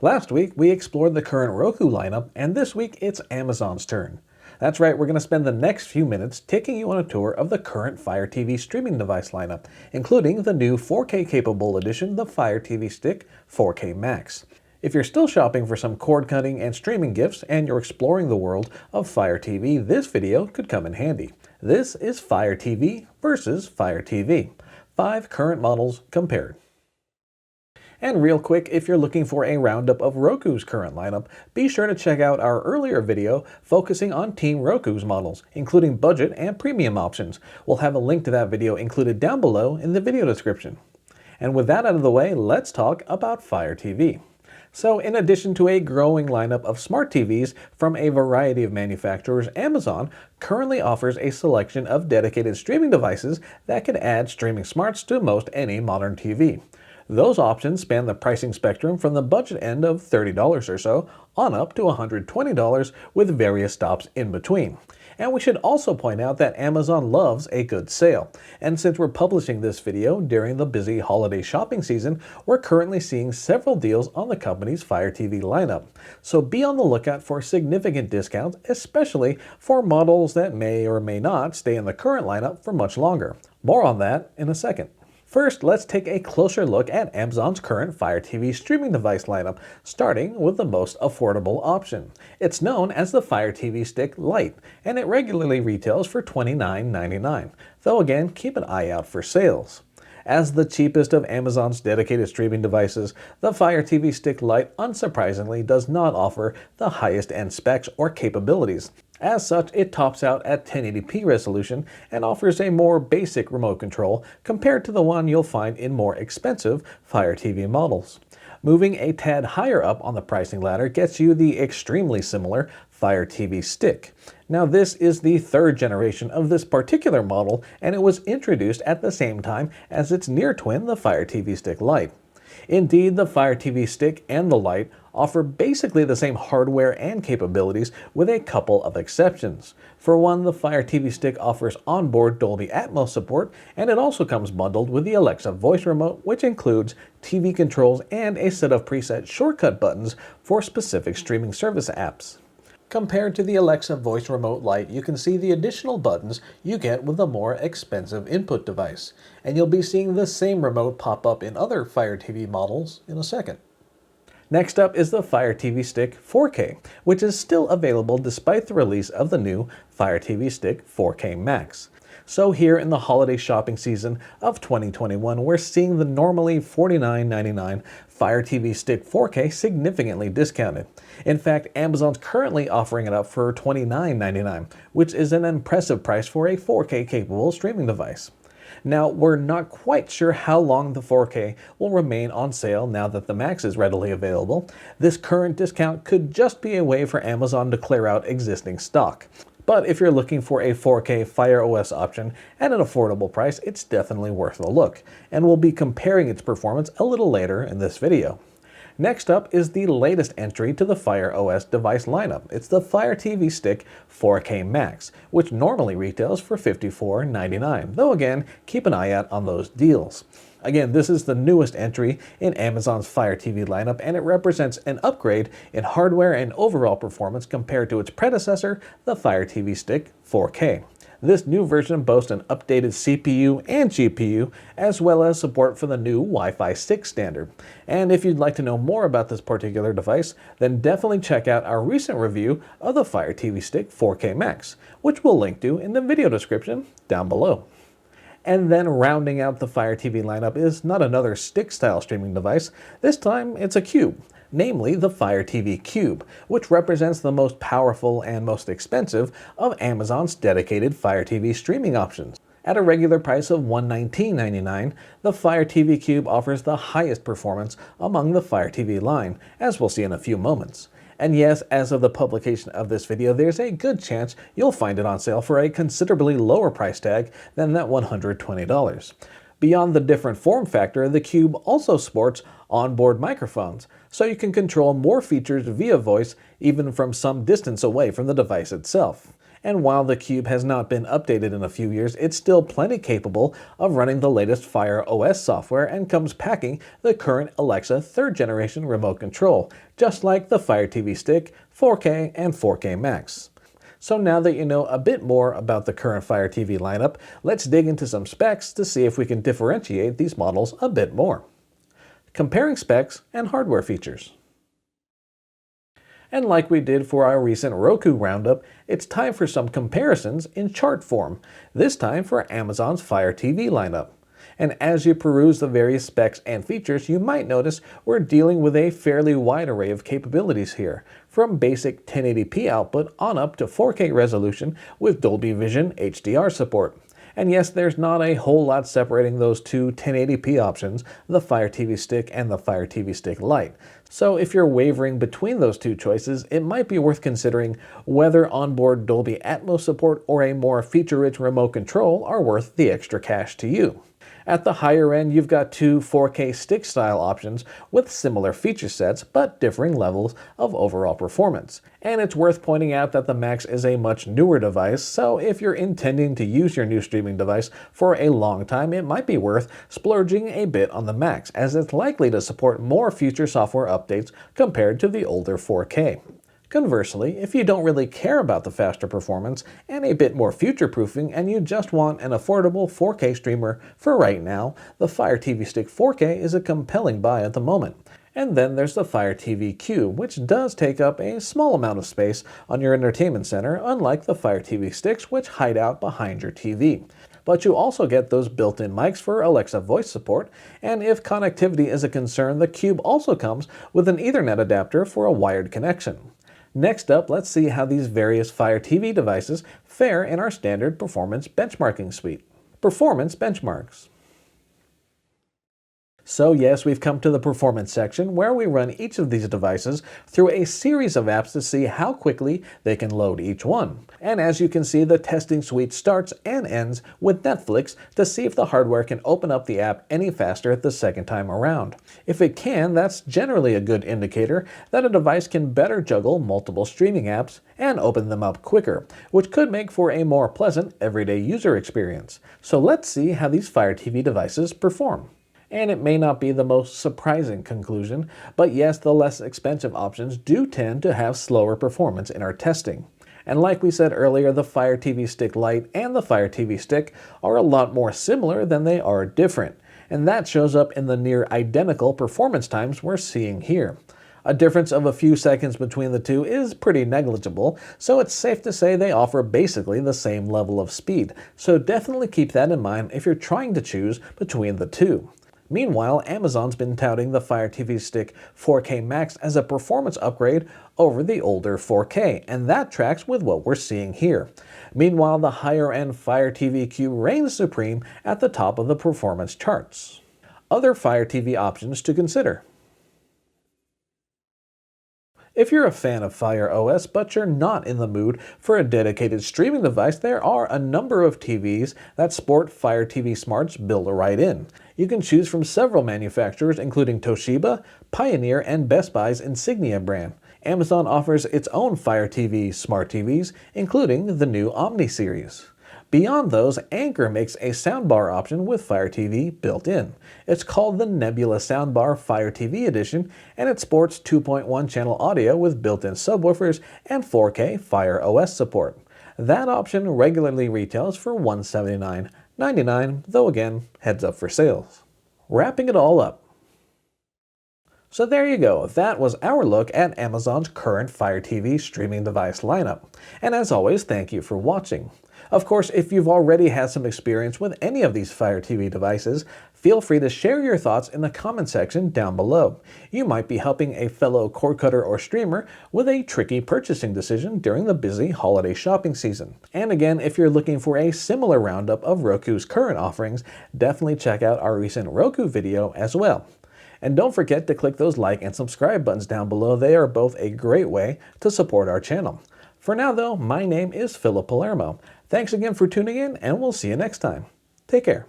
Last week, we explored the current Roku lineup, and this week it's Amazon's turn. That's right, we're going to spend the next few minutes taking you on a tour of the current Fire TV streaming device lineup, including the new 4K capable edition, the Fire TV Stick 4K Max. If you're still shopping for some cord cutting and streaming gifts and you're exploring the world of Fire TV, this video could come in handy. This is Fire TV versus Fire TV. 5 current models compared. And real quick, if you're looking for a roundup of Roku's current lineup, be sure to check out our earlier video focusing on Team Roku's models, including budget and premium options. We'll have a link to that video included down below in the video description. And with that out of the way, let's talk about Fire TV. So in addition to a growing lineup of smart TVs from a variety of manufacturers, Amazon currently offers a selection of dedicated streaming devices that can add streaming smarts to most any modern TV. Those options span the pricing spectrum from the budget end of $30 or so on up to $120 with various stops in between. And we should also point out that Amazon loves a good sale. And since we're publishing this video during the busy holiday shopping season, we're currently seeing several deals on the company's Fire TV lineup. So be on the lookout for significant discounts, especially for models that may or may not stay in the current lineup for much longer. More on that in a second. First, let's take a closer look at Amazon's current Fire TV streaming device lineup, starting with the most affordable option. It's known as the Fire TV Stick Lite, and it regularly retails for $29.99, though again, keep an eye out for sales. As the cheapest of Amazon's dedicated streaming devices, the Fire TV Stick Lite unsurprisingly does not offer the highest end specs or capabilities. As such, it tops out at 1080p resolution and offers a more basic remote control compared to the one you'll find in more expensive Fire TV models. Moving a tad higher up on the pricing ladder gets you the extremely similar Fire TV Stick. Now this is the third generation of this particular model, and it was introduced at the same time as its near twin, the Fire TV Stick Lite. Indeed, the Fire TV Stick and the Lite offer basically the same hardware and capabilities with a couple of exceptions. For one, the Fire TV Stick offers onboard Dolby Atmos support, and it also comes bundled with the Alexa voice remote, which includes TV controls and a set of preset shortcut buttons for specific streaming service apps. Compared to the Alexa voice remote Lite, you can see the additional buttons you get with a more expensive input device. And you'll be seeing the same remote pop up in other Fire TV models in a second. Next up is the Fire TV Stick 4K, which is still available despite the release of the new Fire TV Stick 4K Max. So here in the holiday shopping season of 2021, we're seeing the normally $49.99 Fire TV Stick 4K significantly discounted. In fact, Amazon's currently offering it up for $29.99, which is an impressive price for a 4K capable streaming device. Now, we're not quite sure how long the 4K will remain on sale now that the Max is readily available. This current discount could just be a way for Amazon to clear out existing stock. But if you're looking for a 4K Fire OS option at an affordable price, it's definitely worth a look, and we'll be comparing its performance a little later in this video. Next up is the latest entry to the Fire OS device lineup. It's the Fire TV Stick 4K Max, which normally retails for $54.99, though again, keep an eye out on those deals. Again, this is the newest entry in Amazon's Fire TV lineup, and it represents an upgrade in hardware and overall performance compared to its predecessor, the Fire TV Stick 4K. This new version boasts an updated CPU and GPU, as well as support for the new Wi-Fi 6 standard. And if you'd like to know more about this particular device, then definitely check out our recent review of the Fire TV Stick 4K Max, which we'll link to in the video description down below. And then rounding out the Fire TV lineup is not another stick-style streaming device. This time it's a cube, namely the Fire TV Cube, which represents the most powerful and most expensive of Amazon's dedicated Fire TV streaming options. At a regular price of $119.99, the Fire TV Cube offers the highest performance among the Fire TV line, as we'll see in a few moments. And yes, as of the publication of this video, there's a good chance you'll find it on sale for a considerably lower price tag than that $120. Beyond the different form factor, the Cube also sports onboard microphones, so you can control more features via voice even from some distance away from the device itself. And while the Cube has not been updated in a few years, it's still plenty capable of running the latest Fire OS software and comes packing the current Alexa 3rd generation remote control, just like the Fire TV Stick, 4K, and 4K Max. So now that you know a bit more about the current Fire TV lineup, let's dig into some specs to see if we can differentiate these models a bit more. Comparing specs and hardware features. And like we did for our recent Roku roundup, it's time for some comparisons in chart form, this time for Amazon's Fire TV lineup. And as you peruse the various specs and features, you might notice we're dealing with a fairly wide array of capabilities here, from basic 1080p output on up to 4K resolution with Dolby Vision HDR support. And yes, there's not a whole lot separating those two 1080p options, the Fire TV Stick and the Fire TV Stick Lite. So if you're wavering between those two choices, it might be worth considering whether onboard Dolby Atmos support or a more feature-rich remote control are worth the extra cash to you. At the higher end, you've got two 4K stick-style options with similar feature sets but differing levels of overall performance. And it's worth pointing out that the Max is a much newer device, so if you're intending to use your new streaming device for a long time, it might be worth splurging a bit on the Max, as it's likely to support more future software updates compared to the older 4K. Conversely, if you don't really care about the faster performance and a bit more future-proofing and you just want an affordable 4K streamer for right now, the Fire TV Stick 4K is a compelling buy at the moment. And then there's the Fire TV Cube, which does take up a small amount of space on your entertainment center, unlike the Fire TV Sticks, which hide out behind your TV. But you also get those built-in mics for Alexa voice support, and if connectivity is a concern, the Cube also comes with an Ethernet adapter for a wired connection. Next up, let's see how these various Fire TV devices fare in our standard performance benchmarking suite. Performance benchmarks. So yes, we've come to the performance section where we run each of these devices through a series of apps to see how quickly they can load each one. And as you can see, the testing suite starts and ends with Netflix to see if the hardware can open up the app any faster the second time around. If it can, that's generally a good indicator that a device can better juggle multiple streaming apps and open them up quicker, which could make for a more pleasant everyday user experience. So let's see how these Fire TV devices perform. And it may not be the most surprising conclusion, but yes, the less expensive options do tend to have slower performance in our testing. And like we said earlier, the Fire TV Stick Lite and the Fire TV Stick are a lot more similar than they are different, and that shows up in the near identical performance times we're seeing here. A difference of a few seconds between the two is pretty negligible, so it's safe to say they offer basically the same level of speed, so definitely keep that in mind if you're trying to choose between the two. Meanwhile, Amazon's been touting the Fire TV Stick 4K Max as a performance upgrade over the older 4K, and that tracks with what we're seeing here. Meanwhile, the higher-end Fire TV Cube reigns supreme at the top of the performance charts. Other Fire TV options to consider. If you're a fan of Fire OS but you're not in the mood for a dedicated streaming device, there are a number of TVs that sport Fire TV Smarts built right in. You can choose from several manufacturers including Toshiba, Pioneer, and Best Buy's Insignia brand. Amazon offers its own Fire TV smart TVs, including the new Omni series. Beyond those, Anker makes a soundbar option with Fire TV built in. It's called the Nebula Soundbar Fire TV Edition, and it sports 2.1 channel audio with built-in subwoofers and 4K Fire OS support. That option regularly retails for $179.99, though again, heads up for sales. Wrapping it all up. So there you go, that was our look at Amazon's current Fire TV streaming device lineup. And as always, thank you for watching. Of course, if you've already had some experience with any of these Fire TV devices, feel free to share your thoughts in the comment section down below. You might be helping a fellow cord cutter or streamer with a tricky purchasing decision during the busy holiday shopping season. And again, if you're looking for a similar roundup of Roku's current offerings, definitely check out our recent Roku video as well. And don't forget to click those like and subscribe buttons down below. They are both a great way to support our channel. For now though, my name is Philip Palermo. Thanks again for tuning in, and we'll see you next time. Take care.